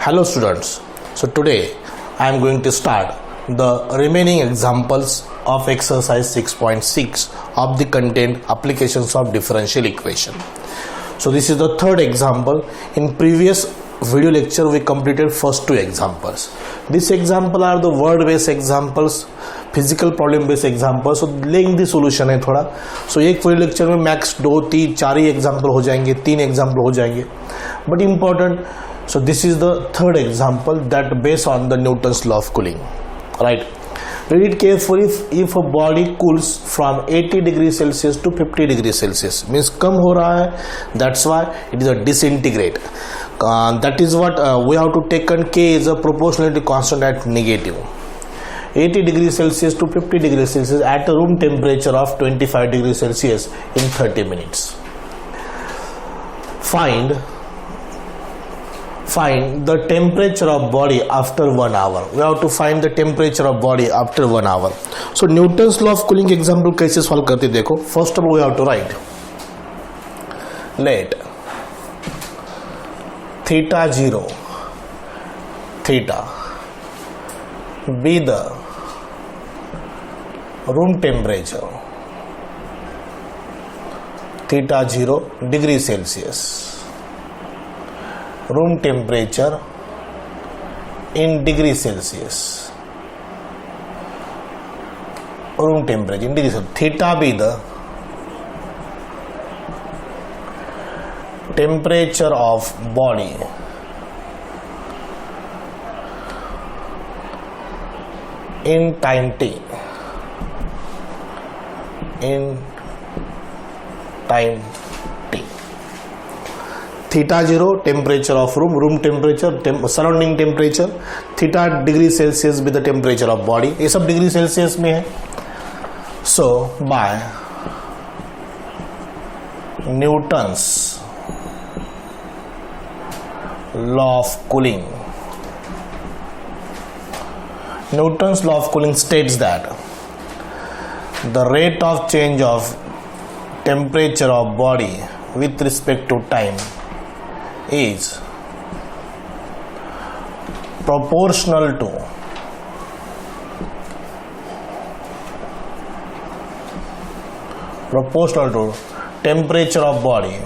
Hello students, so today I am going to start the remaining examples of exercise 6.6 of the content applications of differential equation. So this is the third example. In previous video lecture we completed first two examples. This example are the word based examples, physical problem based example. So lengthy solution है थोड़ा. सो एक video lecture में max 2, 3, 4 ही example हो जाएंगे, 3 example हो जाएंगे, but important. So this is the third example that based on the Newton's law of cooling. Right, read it carefully. If a body cools from 80 degrees Celsius to 50 degrees Celsius, means कम हो रहा है, that's why it is a disintegrate. That is what we have to take, and K is a proportionality constant at negative. 80 degrees Celsius to 50 degrees Celsius at a room temperature of 25 degrees Celsius in 30 minutes. Find the temperature of body after 1 hour. We have to find the temperature of body after 1 hour. So Newton's law of cooling example कैसे solve करते देखो. First of all we have to write let theta 0 theta be the room temperature, theta 0 degree Celsius, room temperature in degree Celsius, room temperature in degree Celsius. Theta be the temperature of body in time t, in time t. Theta 0 temperature of room temperature, surrounding temperature. Theta degree Celsius be the temperature of body. ये सब degree Celsius में है. So by Newton's law of cooling, Newton's law of cooling states that the rate of change of temperature of body with respect to time is proportional to temperature of body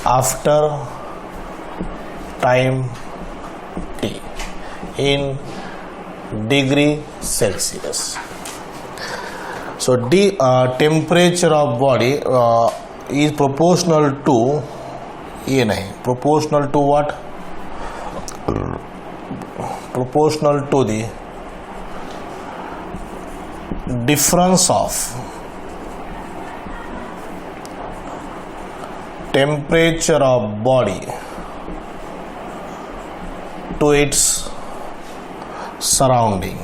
after time t in degree Celsius. So the temperature of body is proportional to, ये नहीं, proportional to what? Proportional to the difference of temperature of body to its surrounding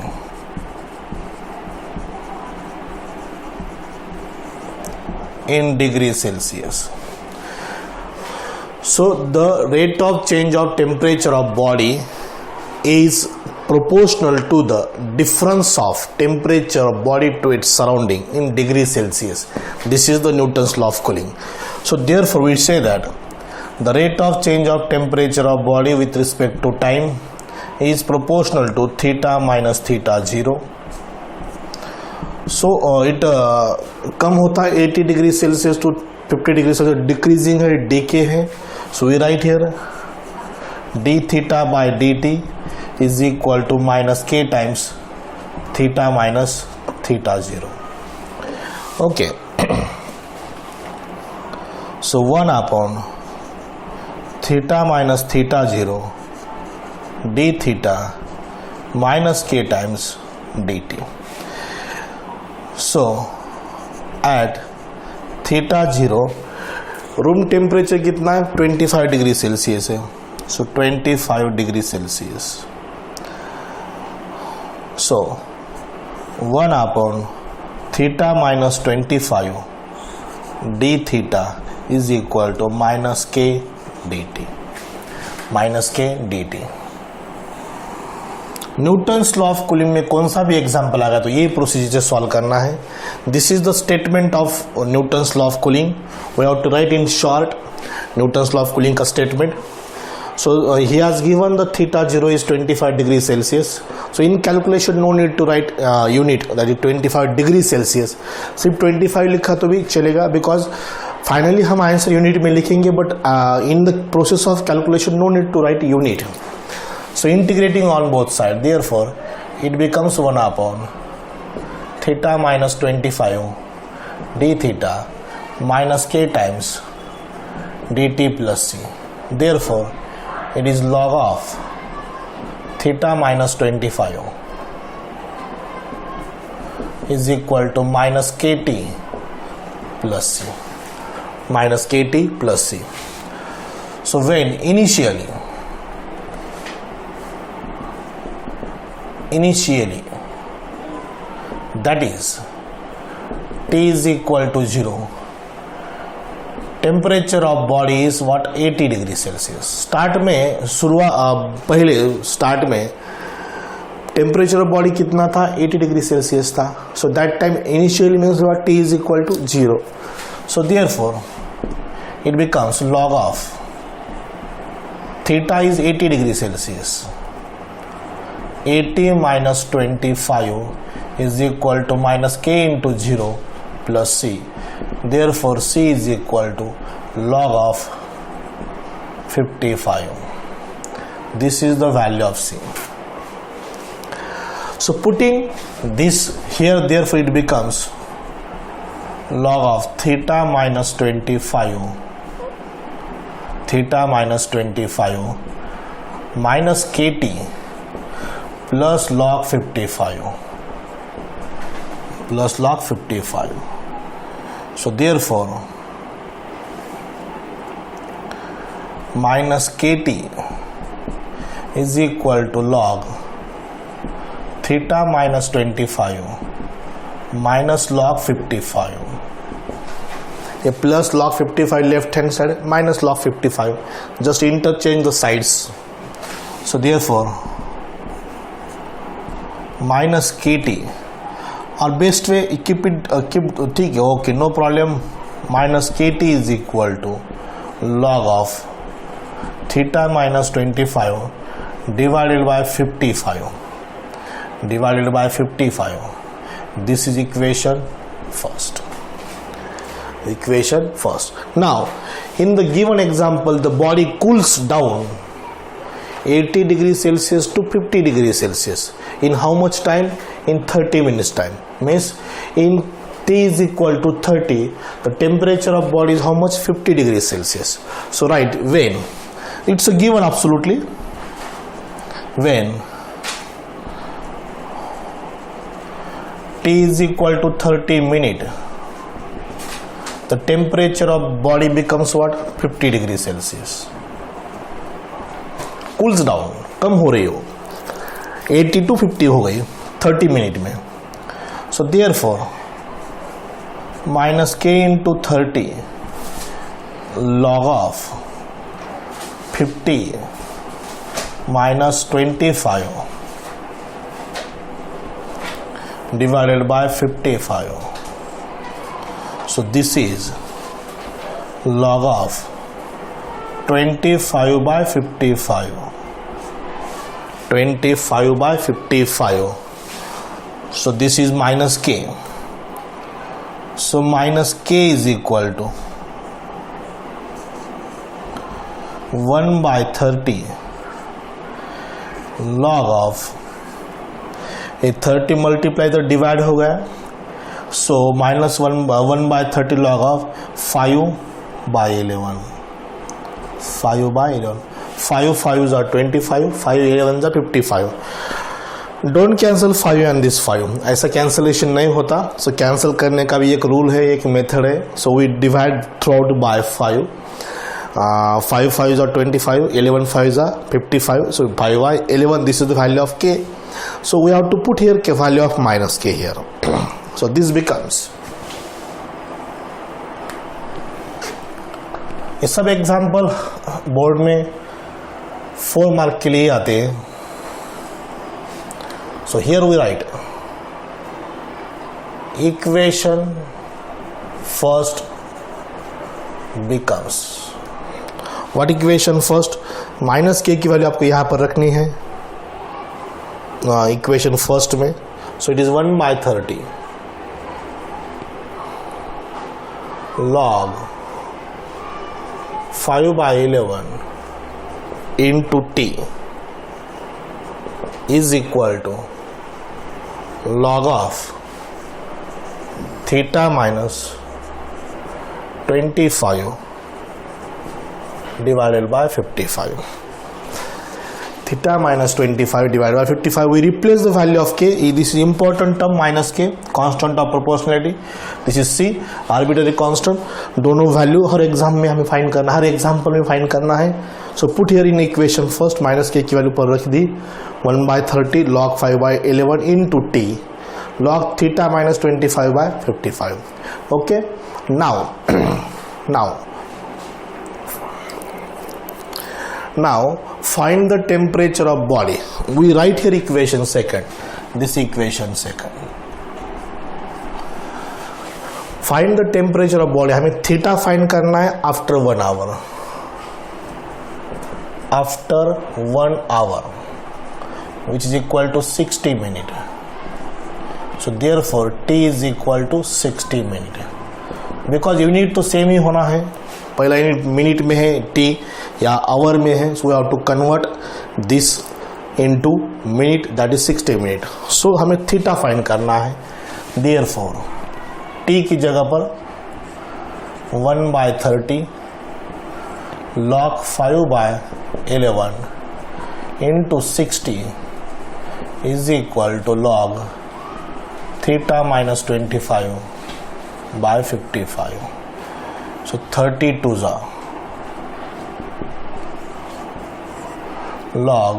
in degree Celsius. So the rate of change of temperature of body is proportional to the difference of temperature of body to its surrounding in degree Celsius. This is the Newton's law of cooling. So therefore we say that the rate of change of temperature of body with respect to time is proportional to theta minus theta 0. So it कम होता है 80 degree Celsius to 50 degree Celsius, decreasing है, decay है. So we write here d theta by d t is equal to minus k times theta minus theta 0. Okay, so 1 upon theta minus theta 0 d theta minus k times dt. So at theta 0 room temperature कितना है? 25 degree Celsius है. सो 25 degree Celsius. So 1 upon theta minus 25 d theta is equal to minus k dt. Newton's law of cooling में कौन सा भी example आ गया तो ये प्रोसीजर सॉल्व करना है. This is the statement of Newton's law of cooling. We have to write in short Newton's law of cooling का statement. So he has given the theta 0 is 25 degrees Celsius. So in calculation no need to write unit, that is 25 degrees Celsius. सिर्फ 25 लिखा तो भी चलेगा because finally हम answer unit में लिखेंगे, but in the process of calculation no need to write unit. So integrating on both sides, therefore it becomes 1 upon theta minus 25 d theta minus k times dt plus c. Therefore it is log of theta minus 25 is equal to minus kt plus c. Minus kt plus c. So when initially that is t is equal to 0, temperature of body is what 80 degree Celsius. Start में पहले start में temperature of body कितना था 80 degree Celsius था. So that time initially means what T is equal to 0. So therefore it becomes log of theta is 80 degree Celsius. 80 minus 25 is equal to minus k into 0 plus c. Therefore c is equal to log of 55. This is the value of c. So putting this here, therefore it becomes log of theta minus 25 minus kt plus log 55. So therefore minus kt is equal to log theta minus 25 minus log 55. A plus log 55 left hand side, minus log 55, just interchange the sides. So therefore minus kt, और best way keep ठीक है, okay, no problem. Minus kt is equal to log of theta minus 25 divided by 55. This is equation first. Now in the given example the body cools down 80 degrees Celsius to 50 degrees Celsius in how much time? In 30 minutes time. Means in t is equal to 30, the temperature of body is how much? 50 degrees Celsius. So write when, it's a given absolutely, when t is equal to 30 minutes, the temperature of body becomes what? 50 degrees Celsius. Cools down, कम हो रही हो, 80 to 50 हो गई 30 minute में. So therefore minus k into 30 log of 50 minus 25 divided by 55. So this is log of 25 by 55. 25 by 55. So this is minus k. So minus k is equal to 1 by 30 log of, ये 30 multiply तो divide हो गया. So minus 1 by 30 log of 5 by 11. 5 by 11. 5 5s are 25, 5 11s are 55. Don't cancel 5 and this 5, ऐसा cancellation नहीं होता. सो cancel करने का भी एक रूल है, एक मेथड है. So we divide throughout by 5. 5 5s are 25, 11 5s are 55. So 5 by 11, this is the value of k. So we have to put here k, value of minus k here. So this becomes, ये सब example board में 4 mark के लिए आते हैं. So here we write equation first becomes, what equation first, minus के की value आपको यहाँ पर रखनी है इक्वेशन फर्स्ट में. So it is 1/30 log 5/11 into t is equal to log of theta minus 25 divided by 55. Theta minus 25 divided by 55. We replace the value of k. This is important term, minus k, constant of proportionality. This is c, arbitrary constant. दोनों value हर exam में हमें find करना, हर example में find करना है. So put here in equation first, minus के की value पर रख दी 1/30 log 5/11 into t log theta minus 25/55. Okay, now find the temperature of body. We write here equation second, this equation second. Find the temperature of body. हमें theta find करना है after 1 hour. After 1 hour, which is equal to 60 minutes. So therefore t is equal to 60 minutes. Because unit तो same ही होना है, पहला unit minute में है t या आवर में है. So we have to convert this into minute, that is 60 minute. So हमें थीटा फाइंड करना है. देयरफॉर t की जगह पर 1/30 log 5/11 into 60 is equal to log theta minus 25/55. So 32 log,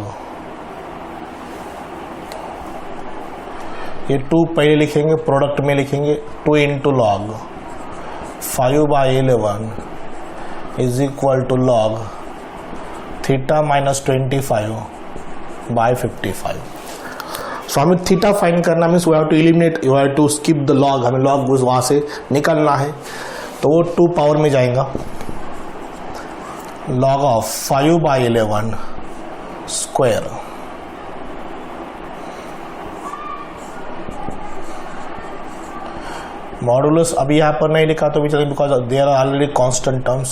ये 2 पहले लिखेंगे, प्रोडक्ट में लिखेंगे 2 into log 5/11 is equal to log theta minus 25/55. So हमें थीटा फाइंड करना means we have to eliminate, you have to skip the log. हमें log वहां से निकालना है, तो वो 2 पावर में जाएगा. log ऑफ 5/11 स्क्वायर मॉडुलस अभी यहाँ पर नहीं लिखा तो भी चलेगा, because there are already constant terms.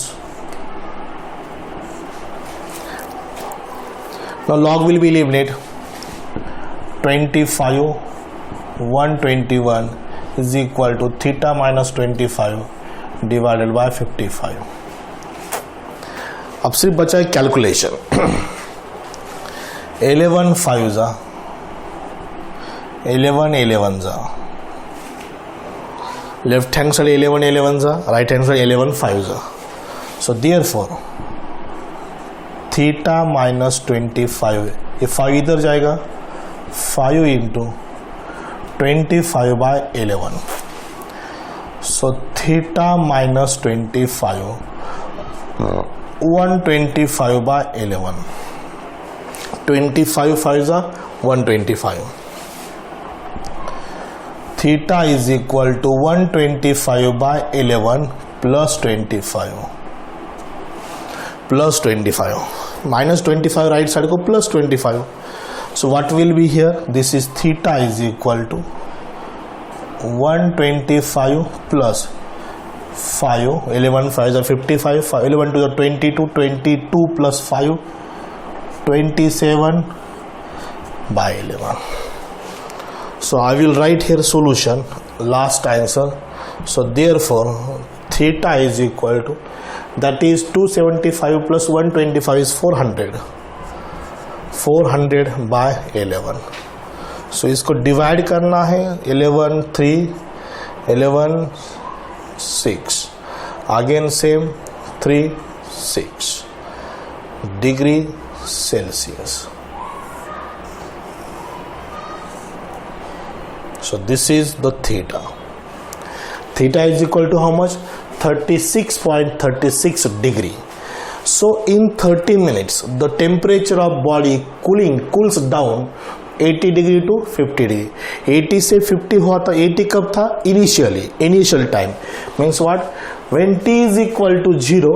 Now log will be eliminated. 25/121 is equal to theta minus 25 divided by 55. अब सिर्फ बचा है कैलकुलेशन. 11 5 जा 11 11 जा, लेफ्ट हैंड साइड 11 11 जा, राइट हैंड साइड 11 5 जा. सो देयरफॉर थीटा माइनस 25, ये 5 इधर जाएगा, 5 into 25/11. So theta minus 25, 125/11. 25 5s are 125. Theta is equal to 125/11 plus 25. Plus 25. Minus 25 right side को plus 25. So what will be here? This is theta is equal to 125 plus 5. 11 5 are 55. 11 to the 22. 22 plus 5. 27/11. So I will write here solution, last answer. So therefore theta is equal to, that is 275 plus 125 is 400. 400/11. सो इसको divide करना है. 11 3 11 6 again same 3 6 degree Celsius. So this is the theta. Theta is equal to how much? 36.36 degree. So in 30 minutes the temperature of body cools down 80 degree to 50 degree. 80 से 50 हुआ था, 80 कब था? Initial time means what? When t is equal to 0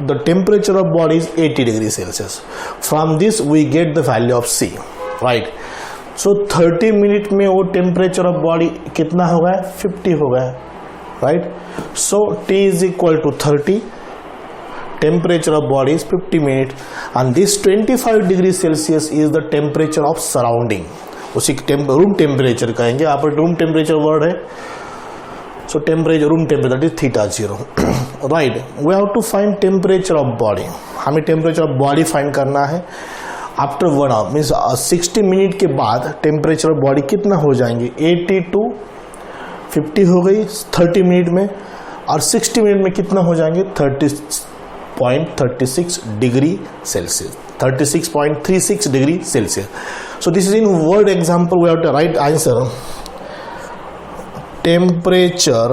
the temperature of body is 80 degree Celsius. From this we get the value of C, right? So 30 minute में वो temperature of body कितना हो गया? 50 हो गया, right? So t is equal to 30, temperature of body is 50 minutes, and this 25 degree Celsius is the temperature of surrounding. उसी room temperature कहेंगे, यहाँ पर रूम टेम्परेचर वर्ड है, so temperature room temperature that is theta 0. Right, we have to find temperature of body. हमें temperature of body find करना है. After 1 hour means 60 minute के बाद टेम्परेचर ऑफ बॉडी कितना हो जाएंगे? 80 टू 50 हो गई 30 मिनट में, और 60 मिनट में कितना हो जाएंगे? 30.36 degree Celsius, 36.36 degree Celsius. So this is in word example. We have to write answer. Temperature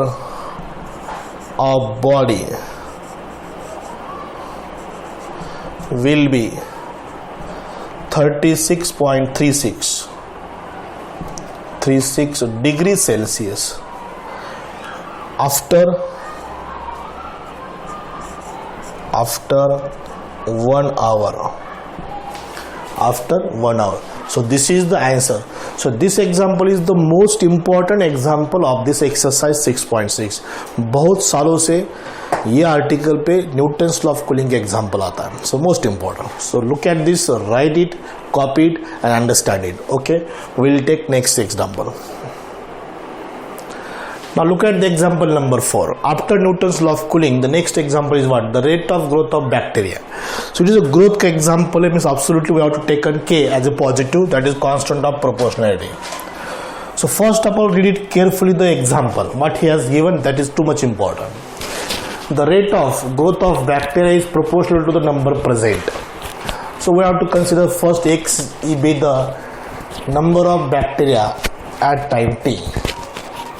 of body will be 36.36 degree Celsius after 1 hour. So this is the answer. So this example is the most important example of this exercise 6.6. बहुत सालों से ये article पे Newton's law of cooling का example आता है. So most important. So look at this, write it, copy it and understand it. Okay, will take next example. Now look at the example number 4. After Newton's law of cooling, the next example is what? The rate of growth of bacteria. So it is a growth का example. It means absolutely we have to take K as a positive, that is constant of proportionality. So first of all, read it carefully the example. What he has given, that is too much important. The rate of growth of bacteria is proportional to the number present. So we have to consider first X be the number of bacteria at time t.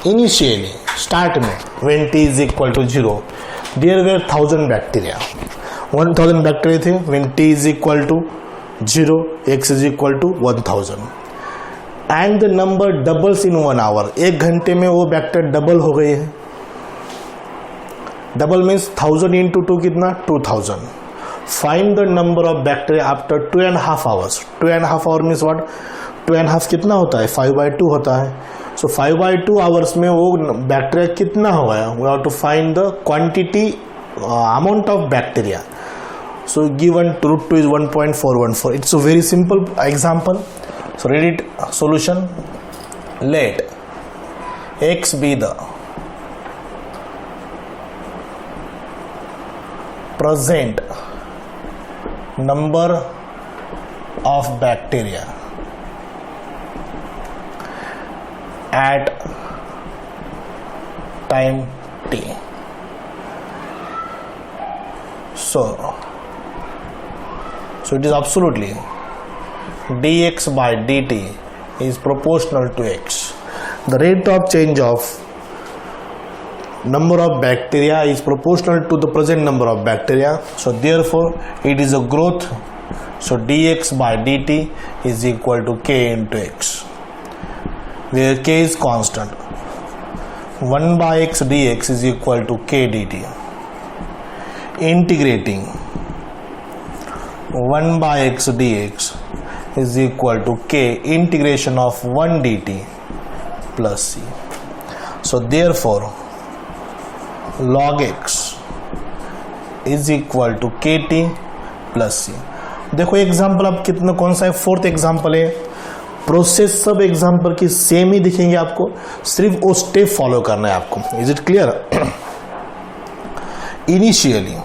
Initially, start में when t is equal to 0, there were 1000 bacteria. 1000 bacteria थे. When t is equal to 0, x is equal to 1000. And the number doubles in 1 hour. 1 घंटे में वो bacteria double हो गए हैं. Double means 1000 into 2 कितना? 2000. Find the number of bacteria after 2.5 hours. 2.5 hour means what? 2.5 कितना होता है? 5/2 होता है. So 5/2 आवर्स में वो बैक्टीरिया कितना हो गया? We have to find the quantity amount of bacteria. So given root 2 is 1.414. It's a very simple example. So read it. Solution. Let X be the present number of bacteria at time t. So it is absolutely dx by dt is proportional to x. The rate of change of number of bacteria is proportional to the present number of bacteria. So therefore it is a growth. So dx by dt is equal to k into x, where k is constant. 1 by x dx is equal to k dt. Integrating 1 by x dx is equal to k integration of 1 dt plus c. So therefore log x is equal to kt plus c. देखो example अब कितना, कौन सा है? 4th example है. Process सब example की same ही दिखेंगे आपको, सिर्फ वो स्टेप फॉलो करना है आपको. Is it clear? Initially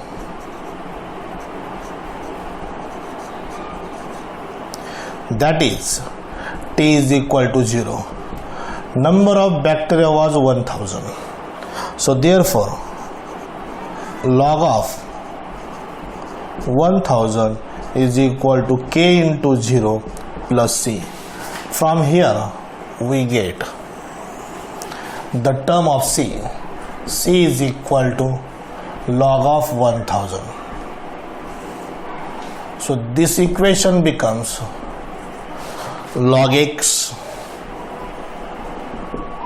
that is t is equal to 0. Number of bacteria was 1000. So therefore log of 1000 is equal to k into 0 plus c. From here we get the term of c. C is equal to log of 1000. So this equation becomes log x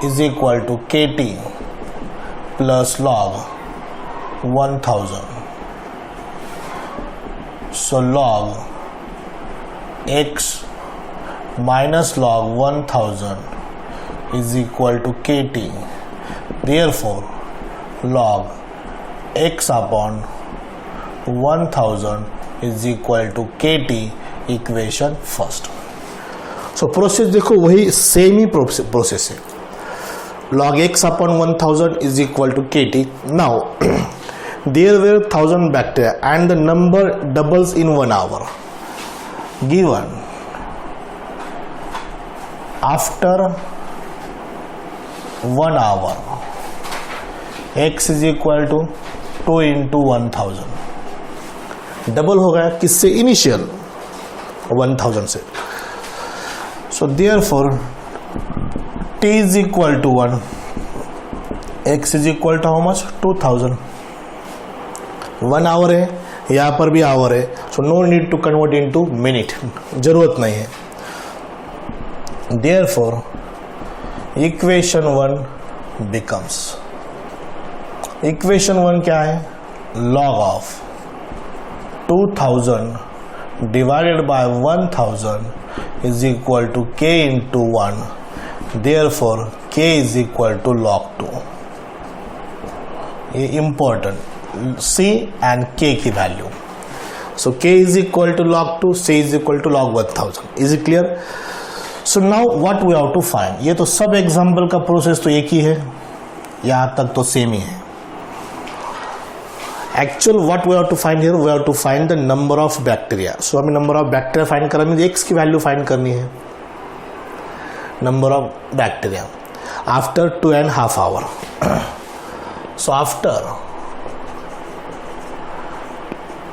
is equal to kt plus log 1000. So log x minus log 1000 is equal to kt. Therefore log x upon 1000 is equal to kt, equation first. So process देखो वही same ही process है. log x upon 1000 is equal to kt. Now there were 1000 bacteria and the number doubles in 1 hour. Given after 1 hour x is equal to 2 into 1000. Double हो गया किससे? Initial 1000 से. So therefore t is equal to 1, x is equal to how much? 2000. 1 hour है, यहाँ पर भी hour है. So no need to convert into minute, जरूरत नहीं है. देयरफॉर इक्वेशन 1 बिकम्स, इक्वेशन 1 क्या है? log of 2000 divided by 1000 is equal to k into 1. Therefore k is equal to log 2. ये important, c and k की value. So k is equal to log 2, c is equal to log 1000. Is it clear? So now what we have to find? ये तो सब example का process तो एक ही है, यहाँ तक तो सेम ही है. Actual what we have to find here? We have to find the number of bacteria. So हमें number of bacteria find करना है, x की value find करनी है. Number of bacteria after 2.5 hour. So after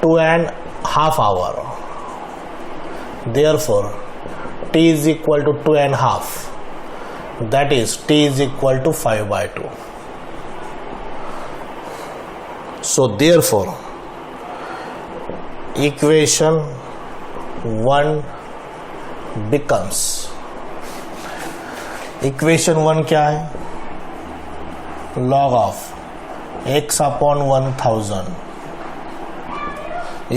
2.5 hour, therefore t is equal to 2.5. That is t is equal to 5/2. So therefore equation 1 becomes, equation 1 क्या है? log of x upon 1000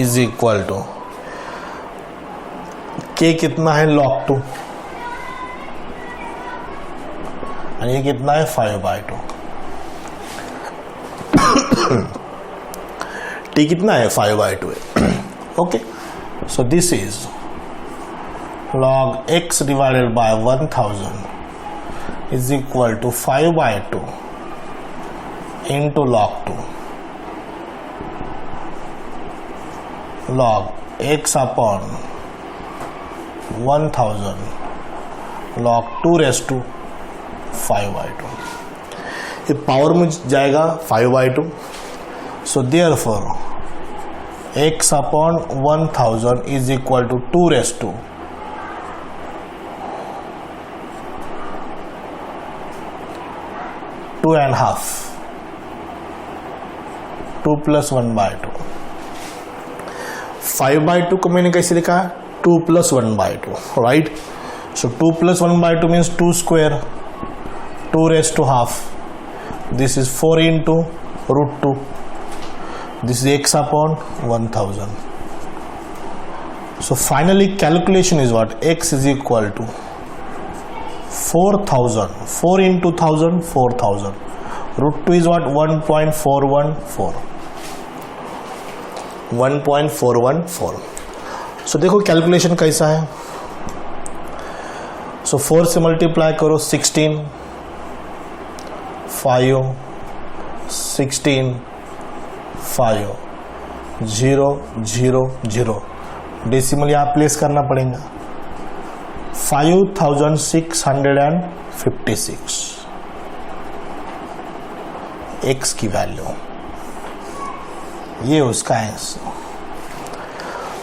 is equal to k कितना है? log 2, और ये कितना है? 5/2. t कितना है? 5/2 है. Okay, so this is log x divided by 1000 is equal to 5/2 into log 2. log x upon 1000 log 2 raised to 5/2. ये पावर में जाएगा 5/2. So therefore x upon 1000 is equal to 2 raised to 2.5. 2 plus 1/2. 5/2 को मैंने कैसे लिखा? 2 plus 1/2. Right. So 2 plus 1/2 means 2 square. 2 raised to half. This is 4 into root 2. This is x upon 1000. So finally calculation is what? X is equal to 4000. 4 into 1000, 4000. Root 2 is what? 1.414. 1.414. So देखो calculation कैसा है. So 4 से multiply करो 16, 5, 16, 5, 0, 0, 0. Decimal यहाँ place करना पड़ेगा. 5656 x की value, ये उसका आंसर.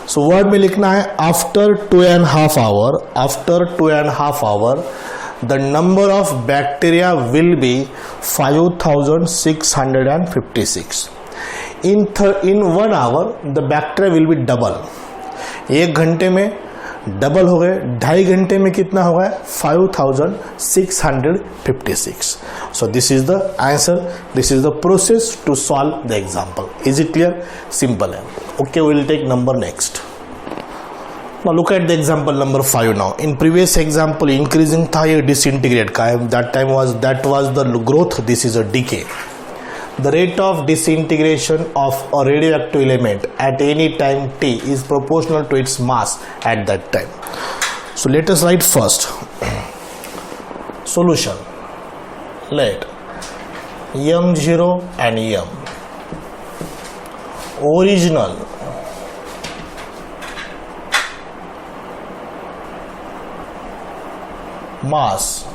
सो वर्ड में लिखना है after 2.5 hour, after 2.5 hour the number of bacteria will be 5656. In 1 hour the bacteria will be double. 1 घंटे में डबल हो गए, 2.5 घंटे में कितना हो गया 5656. So this is the answer, this is the process to solve the example. Is it clear? Simple है. Okay, we will take number next. Now look at the example number 5 now. In previous example increasing था, ये disintegrate का है. That was the growth, this is a decay. The rate of disintegration of a radioactive element at any time t is proportional to its mass at that time. So let us write first. Solution. Let m0 and m original mass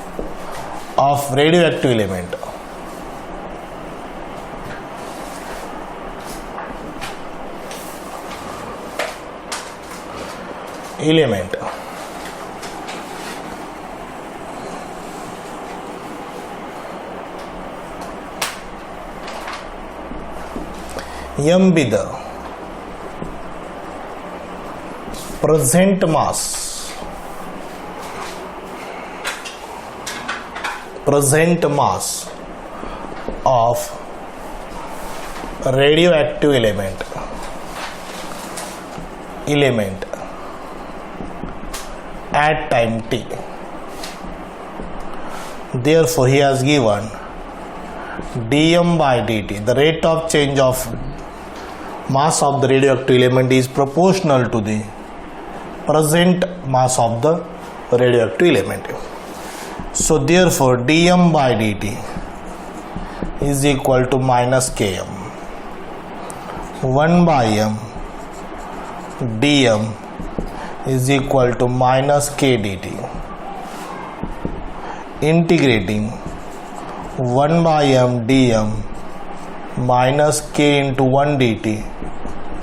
of radioactive element m be the present mass of radioactive element at time t. Therefore he has given dm by dt, the rate of change of mass of the radioactive element is proportional to the present mass of the radioactive element. So therefore dm by dt is equal to minus km. 1 by m dm is equal to minus k dt. Integrating 1 by m dm minus k into 1 dt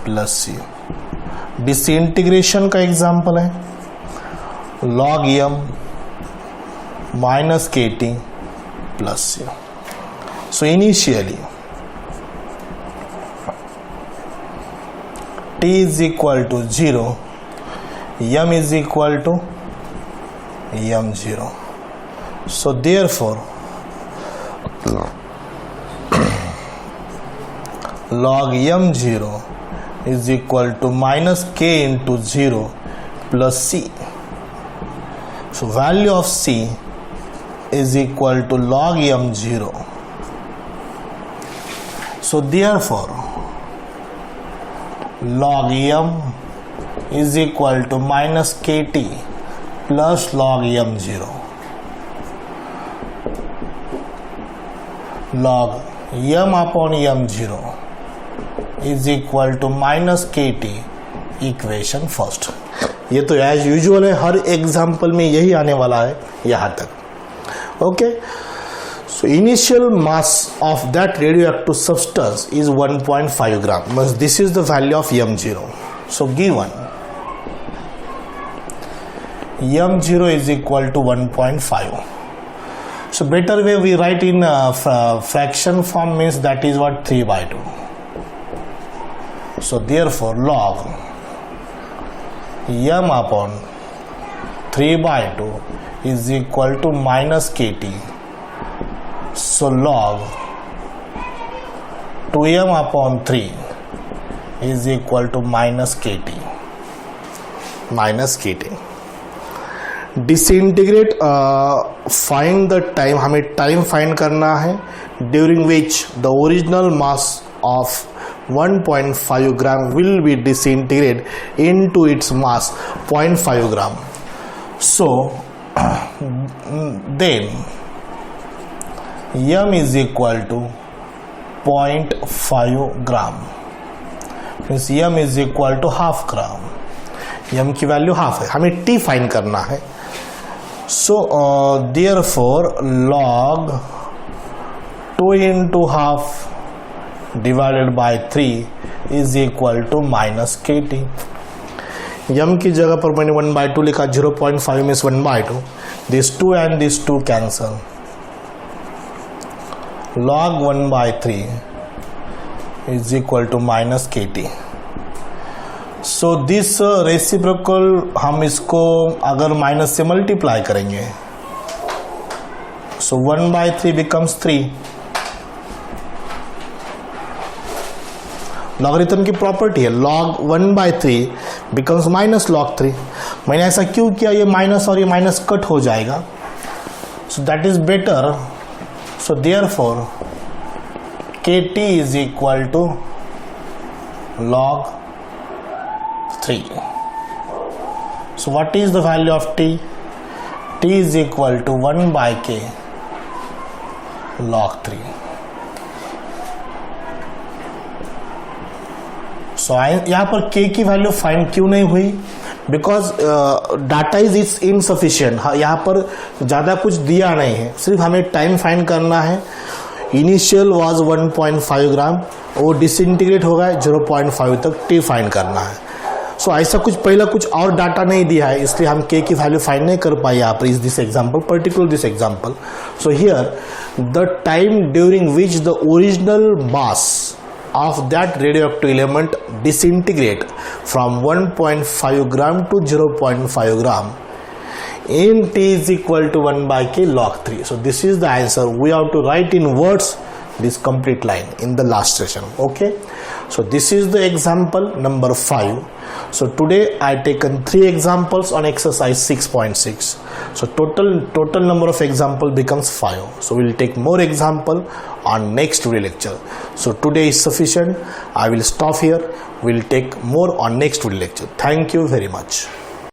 plus c. Disintegration का example है log m minus kt plus c. So initially t is equal to 0, m is equal to m0. So therefore log m0 is equal to minus k into 0 plus c. So value of c is equal to log m0. So therefore log m is equal to minus kt plus log m0. Log m upon m0 is equal to minus kt. Equation first. ये तो as usual है, हर example में यही आने वाला है यहाँ तक. Okay, so initial mass of that radioactive substance is 1.5 gram. This is the value of m0. So given m0 is equal to 1.5. So better way we write in fraction form, means that is what 3 by 2. So therefore log m upon 3 by 2 is equal to minus kt. So log 2m upon 3 is equal to minus kt. Disintegrate find the time, हमें time find करना है during which the original mass of 1.5 gram will be disintegrated into its mass 0.5 gram. So then m is equal to 0.5 gram, means m is equal to half gram. m की value half है, हमें t find करना है. So therefore log 2 into half divided by 3 is equal to minus kt. m की जगह पर मैंने 1/2 लिखा, 0.5 means 1/2. This 2 and this 2 cancel. Log 1/3 is equal to minus kt. So this reciprocal हम इसको अगर माइनस से मल्टीप्लाई करेंगे, सो 1/3 बिकम्स 3. लॉगरिथम की प्रॉपर्टी है log 1/3 बिकम्स माइनस log 3. मैंने ऐसा क्यों किया, ये माइनस और ये माइनस कट हो जाएगा, so that is better. So therefore kt is equal to log 3. So what is the value of t? T is equal to 1/k log 3. So यहाँ पर k की वैल्यू फाइंड क्यों नहीं हुई? Because data is insufficient. यहाँ पर ज़्यादा कुछ दिया नहीं है, सिर्फ हमें टाइम फाइंड करना है. इनिशियल वाज 1.5 ग्राम, वो डिसइंटीग्रेट हो गया 0.5 तक, टी फाइंड करना है. सो ऐसा कुछ पहला कुछ और डाटा नहीं दिया है, इसलिए हम के की वैल्यू फाइंड नहीं कर पाए यहाँ पर. Is this example, particular this example. So here the time during which the original mass of that radioactive element disintegrate from 1.5 gram to 0.5 gram in t is equal to 1/k log 3. So this is the answer. We have to write in words this complete line in the last session. Okay, so this is the example number 5. So today I taken 3 examples on exercise 6.6. So total number of example becomes 5. So we'll take more example on next video lecture. So today is sufficient. I will stop here. We'll take more on next video lecture. Thank you very much.